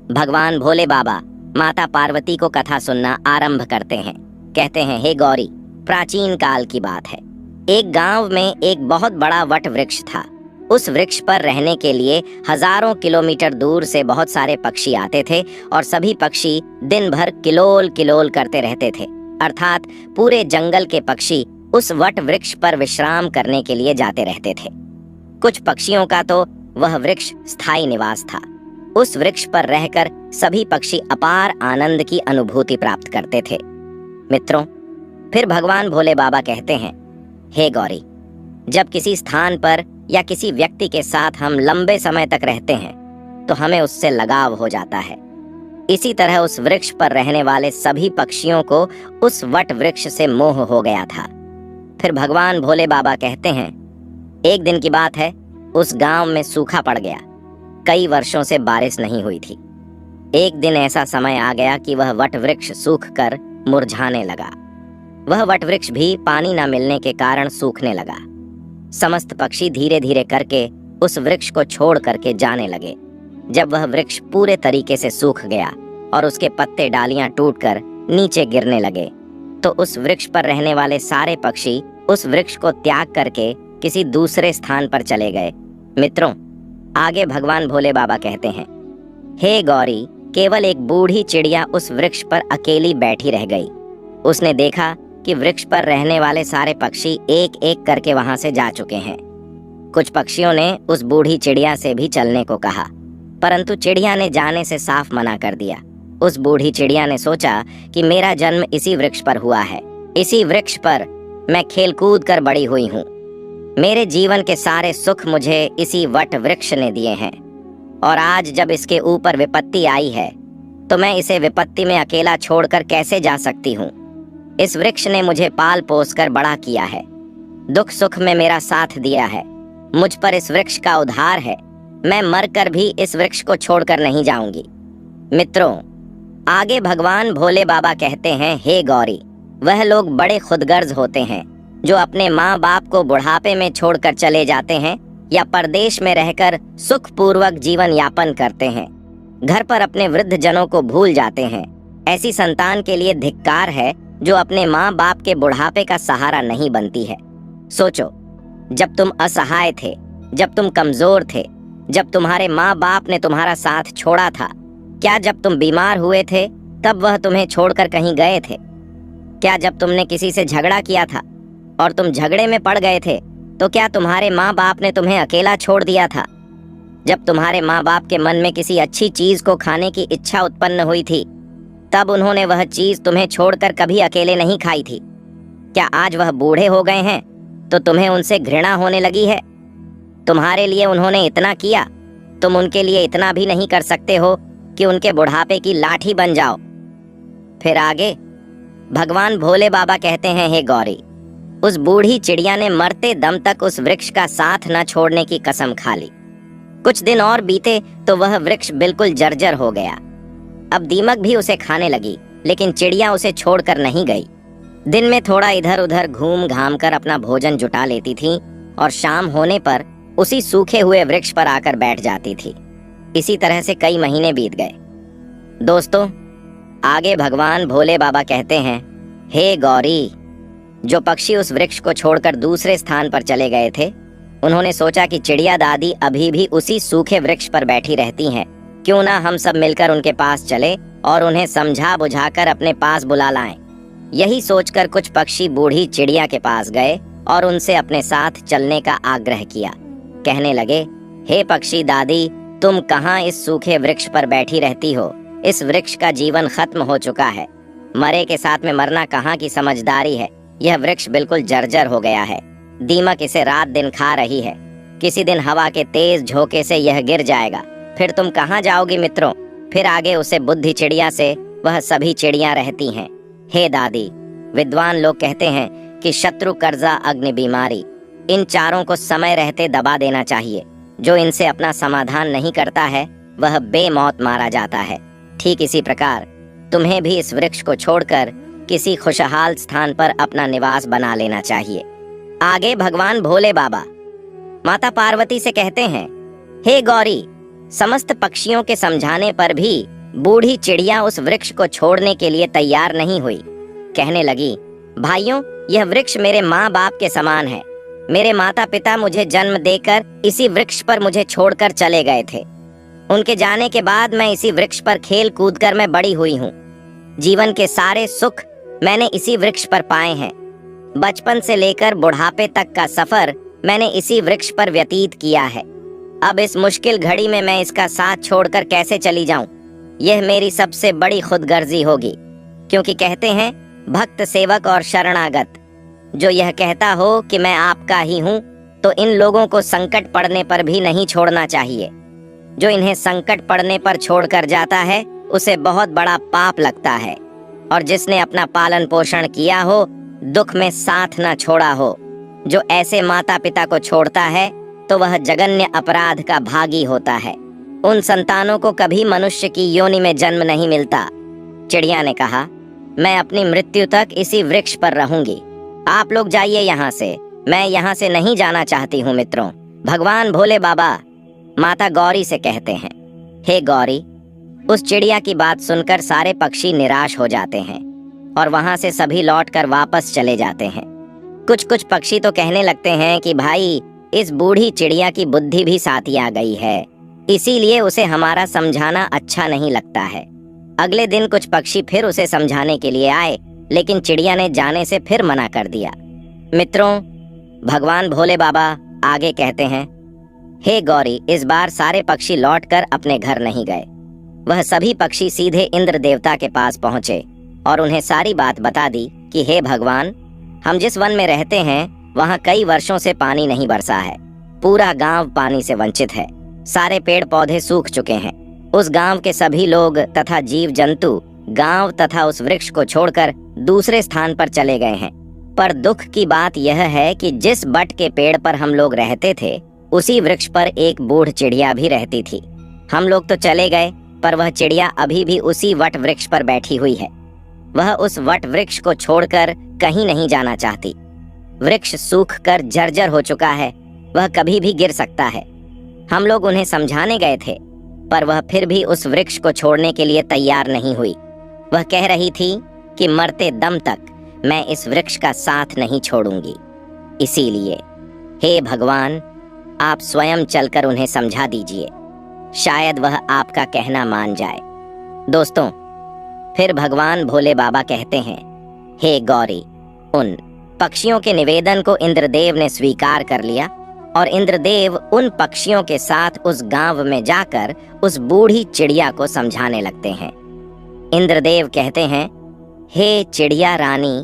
भगवान भोले बाबा माता पार्वती को कथा सुनना आरंभ करते हैं। कहते हैं, हे गौरी, प्राचीन काल की बात है। एक गांव में एक बहुत बड़ा वट वृक्ष था। उस वृक्ष पर रहने के लिए हजारों किलोमीटर दूर से बहुत सारे पक्षी आते थे और सभी पक्षी दिन भर किलोल किलोल करते रहते थे। अर्थात पूरे जंगल के पक्षी उस वट वृक्ष पर विश्राम करने के लिए जाते रहते थे। कुछ पक्षियों का तो वह वृक्ष स्थायी निवास था। उस वृक्ष पर रहकर सभी पक्षी अपार आनंद की अनुभूति प्राप्त करते थे। मित्रों, फिर भगवान भोले बाबा कहते हैं, हे गौरी, जब किसी स्थान पर या किसी व्यक्ति के साथ हम लंबे समय तक रहते हैं तो हमें उससे लगाव हो जाता है। इसी तरह उस वृक्ष पर रहने वाले सभी पक्षियों को उस वट वृक्ष से मोह हो गया था। फिर भगवान भोले बाबा कहते हैं, एक दिन की बात है, उस गांव में सूखा पड़ गया। कई वर्षों से बारिश नहीं हुई थी। एक दिन ऐसा समय आ गया कि वह वट वृक्ष सूखकर मुरझाने लगा। वह वट वृक्ष भी पानी न मिलने के कारण सूखने लगा। समस्त पक्षी धीरे धीरे करके उस वृक्ष को छोड़ करके जाने लगे। जब वह वृक्ष पूरे तरीके से सूख गया और उसके पत्ते डालियां टूटकर नीचे गिरने लगे, तो उस वृक्ष पर रहने वाले सारे पक्षी उस वृक्ष को त्याग करके किसी दूसरे स्थान पर चले गए। मित्रों, आगे भगवान भोले बाबा कहते हैं, हे गौरी, केवल एक बूढ़ी चिड़िया उस वृक्ष पर अकेली बैठी रह गई। उसने देखा कि वृक्ष पर रहने वाले सारे पक्षी एक एक करके वहां से जा चुके हैं। कुछ पक्षियों ने उस बूढ़ी चिड़िया से भी चलने को कहा, परंतु चिड़िया ने जाने से साफ मना कर दिया। उस बूढ़ी चिड़िया ने सोचा कि मेरा जन्म इसी वृक्ष पर हुआ है, इसी वृक्ष पर मैं खेलकूद कर बड़ी हुई हूँ। मेरे जीवन के सारे सुख मुझे इसी वट वृक्ष ने दिए हैं, और आज जब इसके ऊपर विपत्ति आई है तो मैं इसे विपत्ति में अकेला छोड़कर कैसे जा सकती हूँ। इस वृक्ष ने मुझे पाल पोस कर बड़ा किया है, दुख सुख में मेरा साथ दिया है। मुझ पर इस वृक्ष का उद्धार है। मैं मरकर भी इस वृक्ष को छोड़कर नहीं जाऊंगी। मित्रों, आगे भगवान भोले बाबा कहते हैं, हे गौरी, वह लोग बड़े खुदगर्ज होते हैं जो अपने माँ बाप को बुढ़ापे में छोड़कर चले जाते हैं या परदेश में रहकर सुखपूर्वक जीवन यापन करते हैं। घर पर अपने वृद्ध जनों को भूल जाते हैं। ऐसी संतान के लिए धिक्कार है जो अपने माँ बाप के बुढ़ापे का सहारा नहीं बनती है। सोचो, जब तुम असहाय थे, जब तुम कमजोर थे, जब तुम्हारे माँ बाप ने तुम्हारा साथ छोड़ा था, क्या जब तुम बीमार हुए थे तब वह तुम्हें छोड़कर कहीं गए थे? क्या जब तुमने किसी से झगड़ा किया था और तुम झगड़े में पड़ गए थे तो क्या तुम्हारे माँ बाप ने तुम्हें अकेला छोड़ दिया था? जब तुम्हारे माँ बाप के मन में किसी अच्छी चीज को खाने की इच्छा उत्पन्न हुई थी तब उन्होंने वह चीज तुम्हें छोड़कर कभी अकेले नहीं खाई थी। क्या आज वह बूढ़े हो गए हैं तो तुम्हें उनसे घृणा होने लगी है? तुम्हारे लिए उन्होंने इतना किया, तुम उनके लिए इतना भी नहीं कर सकते हो कि उनके बुढ़ापे की लाठी बन जाओ। फिर आगे भगवान भोले बाबा कहते हैं, हे गौरी, उस बूढ़ी चिड़िया ने मरते दम तक उस वृक्ष का साथ न छोड़ने की कसम खा ली। कुछ दिन और बीते तो वह वृक्ष बिल्कुल जर्जर हो गया। अब दीमक भी उसे खाने लगी, लेकिन चिड़िया उसे छोड़कर नहीं गई। दिन में थोड़ा इधर उधर घूम घाम कर अपना भोजन जुटा लेती थी और शाम होने पर उसी सूखे हुए वृक्ष पर आकर बैठ जाती थी। इसी तरह से कई महीने बीत गए। दोस्तों, आगे भगवान भोले बाबा कहते हैं, हे गौरी, जो पक्षी उस वृक्ष को छोड़कर दूसरे स्थान पर चले गए थे, उन्होंने सोचा कि चिड़िया दादी अभी भी उसी सूखे वृक्ष पर बैठी रहती हैं, क्यों ना हम सब मिलकर उनके पास चले और उन्हें समझा बुझाकर अपने पास बुला लाएं। यही सोचकर कुछ पक्षी बूढ़ी चिड़िया के पास गए और उनसे अपने साथ चलने का आग्रह किया। कहने लगे, हे पक्षी दादी, तुम कहाँ इस सूखे वृक्ष पर बैठी रहती हो? इस वृक्ष का जीवन खत्म हो चुका है। मरे के साथ में मरना कहाँ की समझदारी है। यह वृक्ष बिल्कुल जर्जर हो गया है। दीमक इसे रात दिन खा रही है। किसी दिन हवा के तेज झोंके से यह गिर जाएगा। फिर तुम कहाँ जाओगी मित्रों? फिर आगे उसे बुद्धि चिड़िया से वह सभी चिड़ियां रहती हैं। हे दादी, विद्वान लोग कहते हैं कि शत्रु, कर्जा, अग्नि, बीमारी, इन चारों को समय रहते दबा देना चाहिए। जो इनसे अपना समाधान नहीं करता है वह बेमौत मारा जाता है। ठीक इसी प्रकार तुम्हें भी इस वृक्ष को छोड़कर किसी खुशहाल स्थान पर अपना निवास बना लेना चाहिए। आगे भगवान भोले बाबा माता पार्वती से कहते हैं, हे गौरी, समस्त पक्षियों के समझाने पर भी बूढ़ी चिड़िया उस वृक्ष को छोड़ने के लिए तैयार नहीं हुई। कहने लगी, भाइयों, यह वृक्ष मेरे माँ बाप के समान है। मेरे माता पिता मुझे जन्म देकर इसी वृक्ष पर मुझे छोड़कर चले गए थे। उनके जाने के बाद मैं इसी वृक्ष पर खेल कूद कर मैं बड़ी हुई हूँ। जीवन के सारे सुख मैंने इसी वृक्ष पर पाए हैं। बचपन से लेकर बुढ़ापे तक का सफर मैंने इसी वृक्ष पर व्यतीत किया है। अब इस मुश्किल घड़ी में मैं इसका साथ छोड़कर कैसे चली जाऊं? यह मेरी सबसे बड़ी खुदगर्जी होगी, क्योंकि कहते हैं भक्त सेवक और शरणागत। जो यह कहता हो कि मैं आपका ही हूँ, तो इन लोगों को संकट पड़ने पर भी नहीं छोड़ना चाहिए। जो इन्हें संकट पड़ने पर छोड़कर जाता है, उसे बहुत बड़ा पाप लगता है। और जिसने अपना पालन पोषण किया हो, दुख में साथ न छोड़ा हो, जो ऐसे माता पिता को छोड़ता है, तो वह जघन्य अपराध का भागी होता है। उन संतानों को कभी मनुष्य की योनि में जन्म नहीं मिलता। चिड़िया ने कहा, मैं अपनी मृत्यु तक इसी वृक्ष पर रहूंगी। आप लोग जाइए यहाँ से, मैं यहाँ से नहीं जाना चाहती हूँ मित्रों। भगवान भोले बाबा माता गौरी से कहते हैं, हे गौरी। उस चिड़िया की बात सुनकर सारे पक्षी निराश हो जाते हैं और वहां से सभी लौटकर वापस चले जाते हैं। कुछ कुछ पक्षी तो कहने लगते हैं कि भाई, इस बूढ़ी चिड़िया की बुद्धि भी साथी आ गई है, इसीलिए उसे हमारा समझाना अच्छा नहीं लगता है। अगले दिन कुछ पक्षी फिर उसे समझाने के लिए आए, लेकिन चिड़िया ने जाने से फिर मना कर दिया। मित्रों, भगवान भोले बाबा आगे कहते हैं, हे गौरी, इस बार सारे पक्षी लौटकर अपने घर नहीं गए। वह सभी पक्षी सीधे इंद्र देवता के पास पहुंचे और उन्हें सारी बात बता दी कि हे भगवान, हम जिस वन में रहते हैं वहां कई वर्षों से पानी नहीं बरसा है। पूरा गांव पानी से वंचित है। सारे पेड़ पौधे सूख चुके हैं। उस गांव के सभी लोग तथा जीव जंतु गांव तथा उस वृक्ष को छोड़कर दूसरे स्थान पर चले गए हैं। पर दुख की बात यह है कि जिस बट के पेड़ पर हम लोग रहते थे, उसी वृक्ष पर एक बूढ़ चिड़िया भी रहती थी। हम लोग तो चले गए, पर वह चिड़िया अभी भी उसी वट वृक्ष पर बैठी हुई है। वह उस वट वृक्ष को छोड़कर कहीं नहीं जाना चाहती। वृक्ष सूख कर जर्जर हो चुका है, वह कभी भी गिर सकता है। हम लोग उन्हें समझाने गए थे, पर वह फिर भी उस वृक्ष को छोड़ने के लिए तैयार नहीं हुई। वह कह रही थी कि मरते दम तक मैं इस वृक्ष का साथ नहीं छोड़ूंगी। इसीलिए हे भगवान, आप स्वयं चलकर उन्हें समझा दीजिए, शायद वह आपका कहना मान जाए। दोस्तों, फिर भगवान भोले बाबा कहते हैं, हे गौरी। उन पक्षियों के निवेदन को इंद्रदेव ने स्वीकार कर लिया और इंद्रदेव उन पक्षियों के साथ उस गांव में जाकर उस बूढ़ी चिड़िया को समझाने लगते हैं। इंद्रदेव कहते हैं, हे चिड़िया रानी,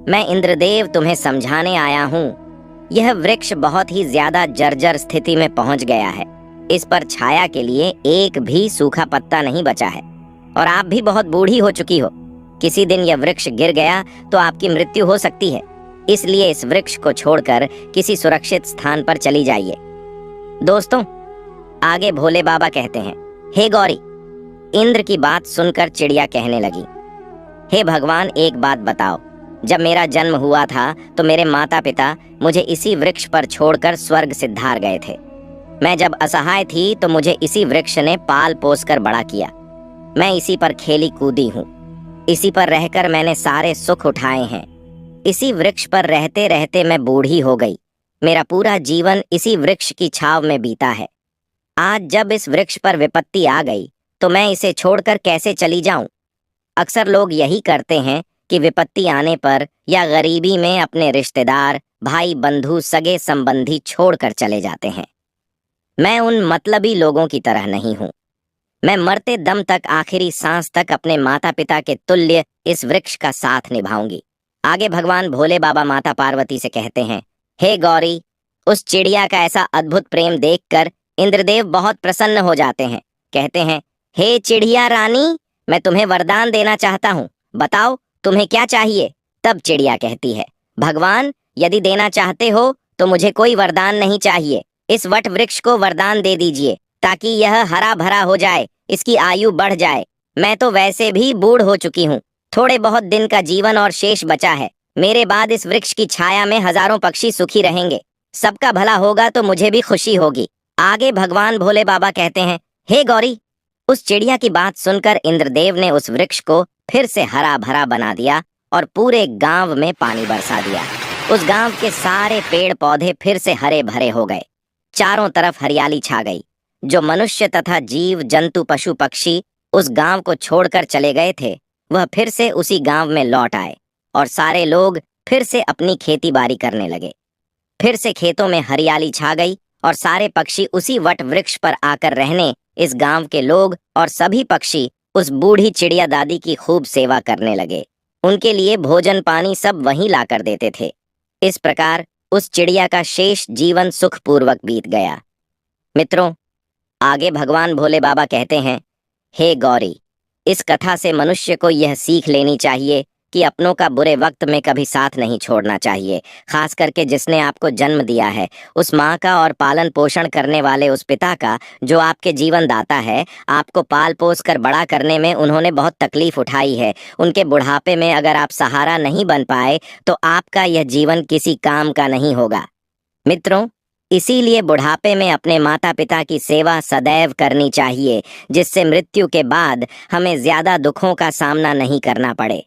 मैं इंद्रदेव तुम्हें समझाने आया हूँ। यह वृक्ष बहुत ही ज्यादा जर्जर स्थिति में पहुंच गया है। इस पर छाया के लिए एक भी सूखा पत्ता नहीं बचा है और आप भी बहुत बूढ़ी हो चुकी हो। किसी दिन यह वृक्ष गिर गया तो आपकी मृत्यु हो सकती है। इसलिए इस वृक्ष को छोड़कर किसी सुरक्षित स्थान पर चली जाइए। दोस्तों, आगे भोले बाबा कहते हैं, हे गौरी। इंद्र की बात सुनकर चिड़िया कहने लगी, हे भगवान, एक बात बताओ। जब मेरा जन्म हुआ था तो मेरे माता पिता मुझे इसी वृक्ष पर छोड़कर स्वर्ग सिद्धार गए थे। मैं जब असहाय थी तो मुझे इसी वृक्ष ने पाल पोस कर बड़ा किया। मैं इसी पर खेली कूदी हूँ। इसी पर रहकर मैंने सारे सुख उठाए हैं। इसी वृक्ष पर रहते रहते मैं बूढ़ी हो गई। मेरा पूरा जीवन इसी वृक्ष की छाव में बीता है। आज जब इस वृक्ष पर विपत्ति आ गई तो मैं इसे छोड़कर कैसे चली जाऊं? अक्सर लोग यही करते हैं कि विपत्ति आने पर या गरीबी में अपने रिश्तेदार, भाई, बंधु, सगे संबंधी छोड़कर चले जाते हैं। मैं उन मतलबी लोगों की तरह नहीं हूँ। मैं मरते दम तक, आखिरी सांस तक अपने माता पिता के तुल्य इस वृक्ष का साथ निभाऊंगी। आगे भगवान भोले बाबा माता पार्वती से कहते हैं, हे गौरी। उस चिड़िया का ऐसा अद्भुत प्रेम देखकर इंद्रदेव बहुत प्रसन्न हो जाते हैं। कहते हैं, हे चिड़िया रानी, मैं तुम्हें वरदान देना चाहता हूँ, बताओ तुम्हें क्या चाहिए? तब चिड़िया कहती है, भगवान, यदि देना चाहते हो तो मुझे कोई वरदान नहीं चाहिए। इस वट वृक्ष को वरदान दे दीजिए ताकि यह हरा भरा हो जाए, इसकी आयु बढ़ जाए। मैं तो वैसे भी बूढ़ हो चुकी हूँ। थोड़े बहुत दिन का जीवन और शेष बचा है। मेरे बाद इस वृक्ष की छाया में हजारों पक्षी सुखी रहेंगे। सबका भला होगा तो मुझे भी खुशी होगी। आगे भगवान भोले बाबा कहते हैं, हे गौरी, उस चिड़िया की बात सुनकर इंद्रदेव ने उस वृक्ष को फिर से हरा भरा बना दिया और पूरे गांव में पानी बरसा दिया। उस गांव के सारे पेड़ पौधे फिर से हरे भरे हो गए। चारों तरफ हरियाली छा गई। जो मनुष्य तथा जीव जंतु पशु पक्षी उस गांव को छोड़कर चले गए थे, वह फिर से उसी गांव में लौट आए और सारे लोग फिर से अपनी खेती बाड़ी करने लगे। फिर से खेतों में हरियाली छा गई और सारे पक्षी उसी वट वृक्ष पर आकर रहने इस गांव के लोग और सभी पक्षी उस बूढ़ी चिड़िया दादी की खूब सेवा करने लगे। उनके लिए भोजन पानी सब वहीं लाकर देते थे। इस प्रकार उस चिड़िया का शेष जीवन सुखपूर्वक बीत गया। मित्रों, आगे भगवान भोले बाबा कहते हैं, हे गौरी, इस कथा से मनुष्य को यह सीख लेनी चाहिए कि अपनों का बुरे वक्त में कभी साथ नहीं छोड़ना चाहिए। खास करके जिसने आपको जन्म दिया है, उस माँ का और पालन पोषण करने वाले उस पिता का जो आपके जीवन दाता है। आपको पाल पोस कर बड़ा करने में उन्होंने बहुत तकलीफ उठाई है। उनके बुढ़ापे में अगर आप सहारा नहीं बन पाए तो आपका यह जीवन किसी काम का नहीं होगा। मित्रों, इसीलिए बुढ़ापे में अपने माता पिता की सेवा सदैव करनी चाहिए, जिससे मृत्यु के बाद हमें ज्यादा दुखों का सामना नहीं करना पड़े।